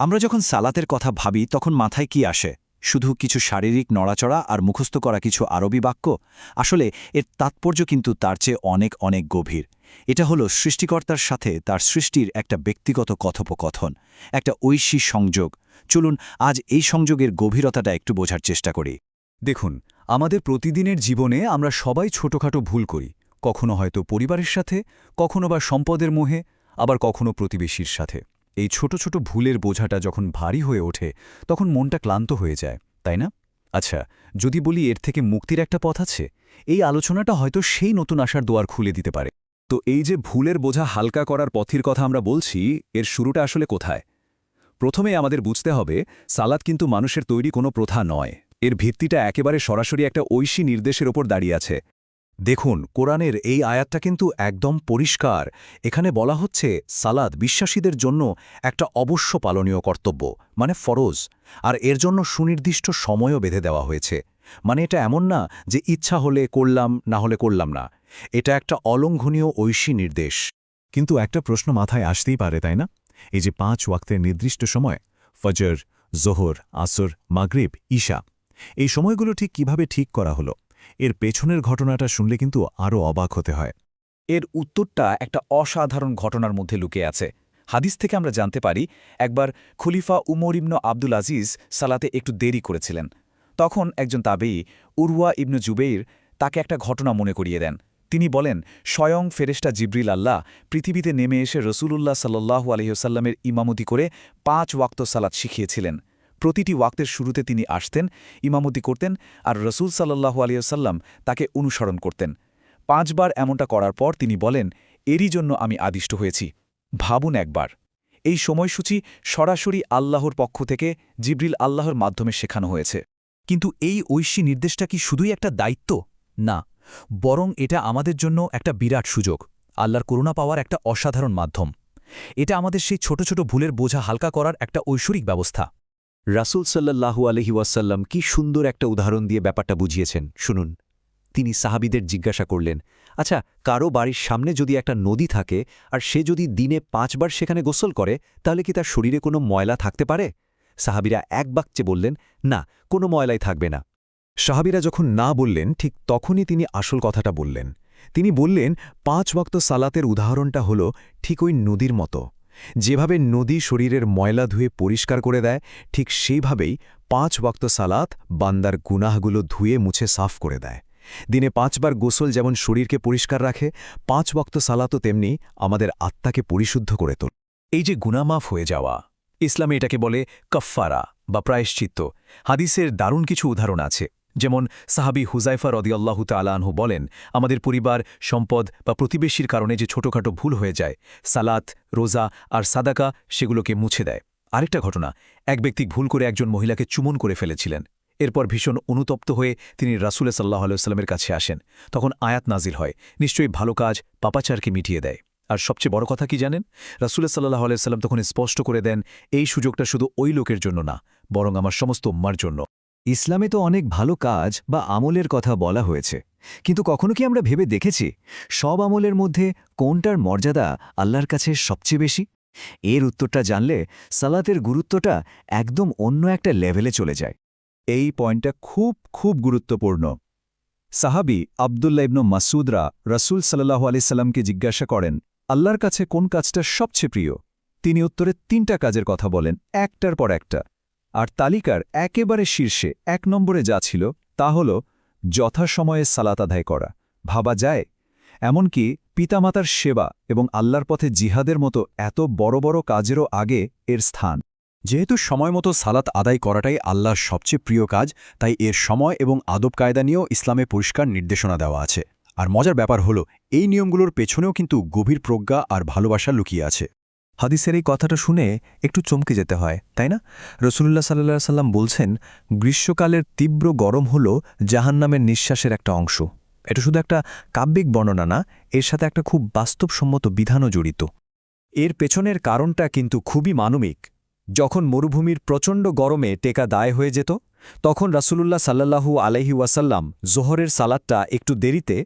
আমরা যখন সালাতের কথা ভাবি তখন মাথায় কি আসে? শুধু কিছু শারীরিক নড়াচড়া আর মুখস্থ করা কিছু আরবি বাক্য? আসলে এর তাৎপর্য কিন্তু তার চেয়ে অনেক অনেক গভীর। এটা হলো সৃষ্টিকর্তার সাথে তার সৃষ্টির একটা ব্যক্তিগত কথোপকথন, একটা ঐশী সংযোগ। চলুন আজ এই সংযোগের গভীরতাটা একটু বোঝার চেষ্টা করি। দেখুন, আমাদের প্রতিদিনের জীবনে আমরা সবাই ছোটখাটো ভুল করি। কখনো হয়তো পরিবারের সাথে, কখনো বা সম্পদের মোহে, আবার কখনো প্রতিবেশীর সাথে। এই ছোট ছোট ভুলের বোঝাটা যখন ভারী হয়ে ওঠে তখন মনটা ক্লান্ত হয়ে যায়, তাই না? আচ্ছা, যদি বলি এর থেকে মুক্তির একটা পথ আছে, এই আলোচনাটা হয়তো সেই নতুন আশার দুয়ার খুলে দিতে পারে। তো এই যে ভুলের বোঝা হালকা করার পথের কথা আমরা বলছি, এর শুরুটা আসলে কোথায়? প্রথমে আমাদের বুঝতে হবে, সালাত কিন্তু মানুষের তৈরি কোনো প্রথা নয়। এর ভিত্তিটা একেবারে সরাসরি একটা ঐশী নির্দেশের ওপর দাঁড়িয়ে আছে। দেখুন, কোরআনের এই আয়াতটা কিন্তু একদম পরিষ্কার। এখানে বলা হচ্ছে সালাত বিশ্বাসীদের জন্য একটা অবশ্য পালনীয় কর্তব্য, মানে ফরজ। আর এর জন্য সুনির্দিষ্ট সময়ও বেঁধে দেওয়া হয়েছে। মানে এটা এমন না যে ইচ্ছা হলে করলাম, না হলে করলাম না। এটা একটা অলঙ্ঘনীয় ঐশী নির্দেশ। কিন্তু একটা প্রশ্ন মাথায় আসতেই পারে, তাই না? এই যে 5 ওয়াক্তের নির্দিষ্ট সময়, ফজর, জোহর, আসর, মাগরিব, ঈশা, এই সময়গুলো কিভাবে ঠিক করা হলো? এর পেছনের ঘটনাটা শুনলে কিন্তু আরও অবাক হতে হয়। এর উত্তরটা একটা অসাধারণ ঘটনার মধ্যে লুকিয়ে আছে। হাদিস থেকে আমরা জানতে পারি, একবার খলিফা উমর ইবনু আব্দুল আজিজ সালাতে একটু দেরি করেছিলেন। তখন একজন তাবেয়ী, উরওয়া ইবনু জুবেইর, তাকে একটা ঘটনা মনে করিয়ে দেন। তিনি বলেন, স্বয়ং ফেরেশতা জিবরিল আল্লাহ পৃথিবীতে নেমে এসে রসূলুল্লাহ সাল্লাল্লাহু আলাইহি ওয়াসাল্লামের ইমামতি করে 5 ওয়াক্ত সালাত শিখিয়েছিলেন। প্রতিটি ওয়াক্তের শুরুতে তিনি আসতেন, ইমামতি করতেন, আর রসূল সাল্লাল্লাহু আলাইহি ওয়াসাল্লাম তাকে অনুসরণ করতেন। 5 বার এমনটা করার পর তিনি বলেন, এরই জন্য আমি আদিষ্ট হয়েছি। ভাবুন একবার, এই সময়সূচি সরাসরি আল্লাহর পক্ষ থেকে জিবরিল আল্লাহর মাধ্যমে শেখানো হয়েছে। কিন্তু এই ঐশী নির্দেশটা কি শুধুই একটা দায়িত্ব? না, বরং এটা আমাদের জন্য একটা বিরাট সুযোগ, আল্লাহর করুণা পাওয়ার একটা অসাধারণ মাধ্যম। এটা আমাদের সেই ছোট ছোট ভুলের বোঝা হালকা করার একটা ঐশ্বরিক ব্যবস্থা। রাসূল সাল্লাল্লাহু আলাইহি ওয়াসাল্লাম কি সুন্দর একটা উদাহরণ দিয়ে ব্যাপারটা বুঝিয়েছেন, শুনুন। তিনি সাহাবীদের জিজ্ঞাসা করলেন, আচ্ছা, কারো বাড়ির সামনে যদি একটা নদী থাকে আর সে যদি দিনে 5 বার সেখানে গোসল করে, তাহলে কি তার শরীরে কোনো ময়লা থাকতে পারে? সাহাবীরা এক বাক্যে বললেন, না, কোনো ময়লাই থাকবে না। সাহাবীরা যখন না বললেন, ঠিক তখনই তিনি আসল কথাটা বললেন। তিনি বললেন, 5 ওয়াক্ত সালাতের উদাহরণটা হলো ঠিক ওই নদীর মতো। যেভাবে নদী শরীরের ময়লা ধুয়ে পরিষ্কার করে দেয়, ঠিক সেইভাবেই 5 ওয়াক্ত সালাত বান্দার গুনাহগুলো ধুয়ে মুছে সাফ করে দেয়। দিনে 5 বার গোসল যেমন শরীরকে পরিষ্কার রাখে, 5 ওয়াক্ত সালাতও তেমনি আমাদের আত্মাকে পরিশুদ্ধ করে তোলে। এই যে গুনামাফ হয়ে যাওয়া, ইসলামে এটাকে বলে কাফফারা বা প্রায়শ্চিত্ত। হাদিসের দারুণ কিছু উদাহরণ আছে। যেমন সাহাবী হুজাইফা রাদিয়াল্লাহু তাআলা আনহু বলেন, আমাদের পরিবার, সম্পদ বা প্রতিবেশীর কারণে যে ছোটখাটো ভুল হয়ে যায়, সালাত, রোজা আর সাদাকা সেগুলোকে মুছে দেয়। আরেকটা ঘটনা, এক ব্যক্তি ভুল করে একজন মহিলাকে চুমন করে ফেলেছিলেন। এরপর ভীষণ অনুতপ্ত হয়ে তিনি রাসূল সাল্লাল্লাহু আলাইহি ওয়াসাল্লামের কাছে আসেন। তখন আয়াত নাজিল হয়, নিশ্চয়ই ভালো কাজ পাপাচারকে মিটিয়ে দেয়। আর সবচেয়ে বড় কথা কি জানেন? রাসূল সাল্লাল্লাহু আলাইহি ওয়াসাল্লাম তখন স্পষ্ট করে দেন, এই সুযোগটা শুধু ওই লোকের জন্য না, বরং আমার সমস্ত উম্মার জন্য। ইসলামে তো অনেক ভালো কাজ বা আমলের কথা বলা হয়েছে, কিন্তু কখনো কি আমরা ভেবে দেখেছি সব আমলের মধ্যে কোনটার মর্যাদা আল্লাহর কাছে সবচেয়ে বেশি? এর উত্তরটা জানলে সালাতের গুরুত্বটা একদম অন্য একটা লেভেলে চলে যায়। এই পয়েন্টটা খুব খুব গুরুত্বপূর্ণ। সাহাবী আবদুল্লাহ ইবনু মাসউদরা রাসূল সাল্লাল্লাহু আলাইহি সাল্লামকে জিজ্ঞাসা করেন, আল্লাহর কাছে কোন কাজটা সবচেয়ে প্রিয়? তিনি উত্তরে 3টা কাজের কথা বলেন, একটার পর একটা। আর তালিকার একেবারে শীর্ষে 1 নম্বরে যা ছিল তা হল যথাসময়ে সালাত আদায় করা। ভাবা যায়, এমনকি পিতামাতার সেবা এবং আল্লাহর পথে জিহাদের মতো এত বড় বড় কাজেরও আগে এর স্থান। যেহেতু সময়মতো সালাত আদায় করাটাই আল্লাহর সবচেয়ে প্রিয় কাজ, তাই এর সময় এবং আদব কায়দা নিয়েও ইসলামে পরিষ্কার নির্দেশনা দেওয়া আছে। আর মজার ব্যাপার হলো, এই নিয়মগুলোর পেছনেও কিন্তু গভীর প্রজ্ঞা আর ভালোবাসা লুকিয়ে আছে। হাদিসের এই কথাটা শুনে একটু চমকে যেতে হয়, তাই না? রাসূলুল্লাহ সাল্লাল্লাহু আলাইহি সাল্লাম বলছেন, গ্রীষ্মকালের তীব্র গরম হল জাহান্নামের নিঃশ্বাসের একটা অংশ। এটা শুধু একটা কাব্যিক বর্ণনা না, এর সাথে একটা খুব বাস্তবসম্মত বিধানও জড়িত। এর পেছনের কারণটা কিন্তু খুবই মানবিক। যখন মরুভূমির প্রচণ্ড গরমে টেকা দায় হয়ে যেত, তখন রাসূলুল্লাহ সাল্লাল্লাহু আলাইহি ওয়াসাল্লাম জোহরের সালাতটা একটু দেরিতে,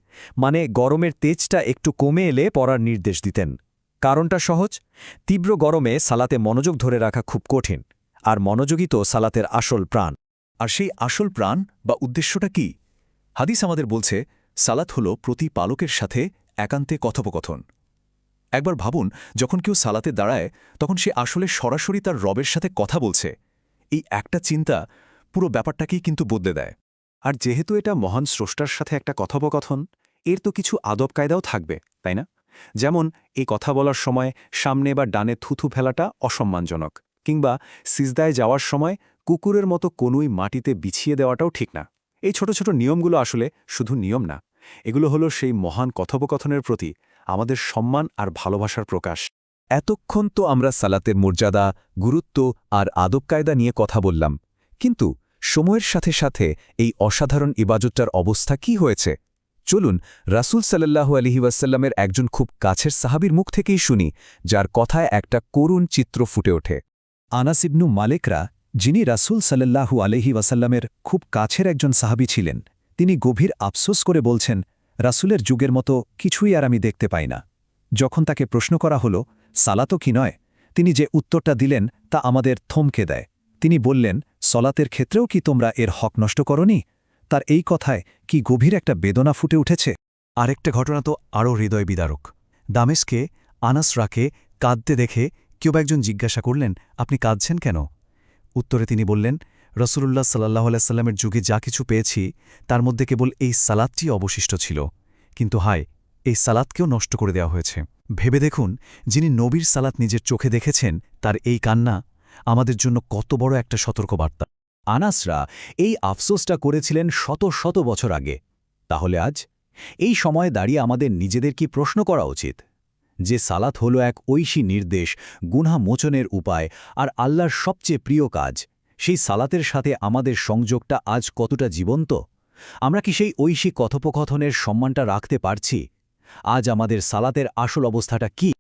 মানে গরমের তেজটা একটু কমে এলে পড়ার নির্দেশ দিতেন। কারণটা সহজ, তীব্র গরমে সালাতে মনোযোগ ধরে রাখা খুব কঠিন, আর মনোযোগই তো সালাতের আসল প্রাণ। আর সেই আসল প্রাণ বা উদ্দেশ্যটা কি? হাদিস আমাদের বলছে সালাত হল প্রতিপালকের সাথে একান্তে কথোপকথন। একবার ভাবুন, যখন কেউ সালাতে দাঁড়ায় তখন সে আসলে সরাসরি তার রবের সাথে কথা বলছে। এই একটা চিন্তা পুরো ব্যাপারটাকেই কিন্তু বদলে দেয়। আর যেহেতু এটা মহান স্রষ্টার সাথে একটা কথোপকথন, এর তো কিছু আদব কায়দাও থাকবে, তাই না? যেমন এই কথা বলার সময় সামনে বা ডানে থুথু ফেলাটা অসম্মানজনক, কিংবা সিজদায় যাওয়ার সময় কুকুরের মতো কোনুই মাটিতে বিছিয়ে দেওয়াটাও ঠিক না। এই ছোট ছোট নিয়মগুলো আসলে শুধু নিয়ম না, এগুলো হলো সেই মহান কথোপকথনের প্রতি আমাদের সম্মান আর ভালোবাসার প্রকাশ। এতক্ষণ তো আমরা সালাতের মর্যাদা, গুরুত্ব আর আদব কায়দা নিয়ে কথা বললাম, কিন্তু সময়ের সাথে সাথে এই অসাধারণ ইবাদতটার অবস্থা কি হয়েছে? চলুন রাসূল সাল্লাল্লাহু আলাইহি ওয়াসাল্লামের একজন খুব কাছের সাহাবীর মুখ থেকেই শুনি, যার কথায় একটা করুণ চিত্র ফুটে ওঠে। আনাস ইবনু মালিকরা, যিনি রাসূল সাল্লাল্লাহু আলাইহি ওয়াসাল্লামের খুব কাছের একজন সাহাবী ছিলেন, তিনি গভীর আফসোস করে বলছেন, রাসূলের যুগের মতো কিছুই আর আমি দেখতে পাই না। যখন তাকে প্রশ্ন করা হলো সালাতও কি নয়, তিনি যে উত্তরটা দিলেন তা আমাদের থমকে দেয়। তিনি বললেন, সলাতের ক্ষেত্রেও কি তোমরা এর হক নষ্ট করনি? তার এই কথায় কি গভীর একটা বেদনা ফুটে উঠেছে। আরেকটা ঘটনা তো আরও হৃদয় বিদারক। দামেস্কে আনাসরাকে কাঁদতে দেখে কেউ একজন জিজ্ঞাসা করলেন, আপনি কাঁদছেন কেন? উত্তরে তিনি বললেন, রসুলুল্লাহ সাল্লাহ আলাইসাল্লামের যুগে যা কিছু পেয়েছি তার মধ্যে কেবল এই সালাতটি অবশিষ্ট ছিল, কিন্তু হায়, এই সালাতকেও নষ্ট করে দেওয়া হয়েছে। ভেবে দেখুন, যিনি নবীর সালাত নিজের চোখে দেখেছেন তার এই কান্না আমাদের জন্য কত বড় একটা সতর্কবার্তা। আনাসরা এই আফসোসটা করেছিলেন শত শত বছর আগে। তাহলে আজ এই সময়ে দাঁড়িয়ে আমাদের নিজেদের কি প্রশ্ন করা উচিত? যে সালাত হলো এক ঐশী নির্দেশ, গুনাহ মোচনের উপায় আর আল্লাহর সবচেয়ে প্রিয় কাজ, সেই সালাতের সাথে আমাদের সংযোগটা আজ কতটা জীবন্ত? আমরা কি সেই ঐশী কথোপকথনের সম্মানটা রাখতে পারছি? আজ আমাদের সালাতের আসল অবস্থাটা কি?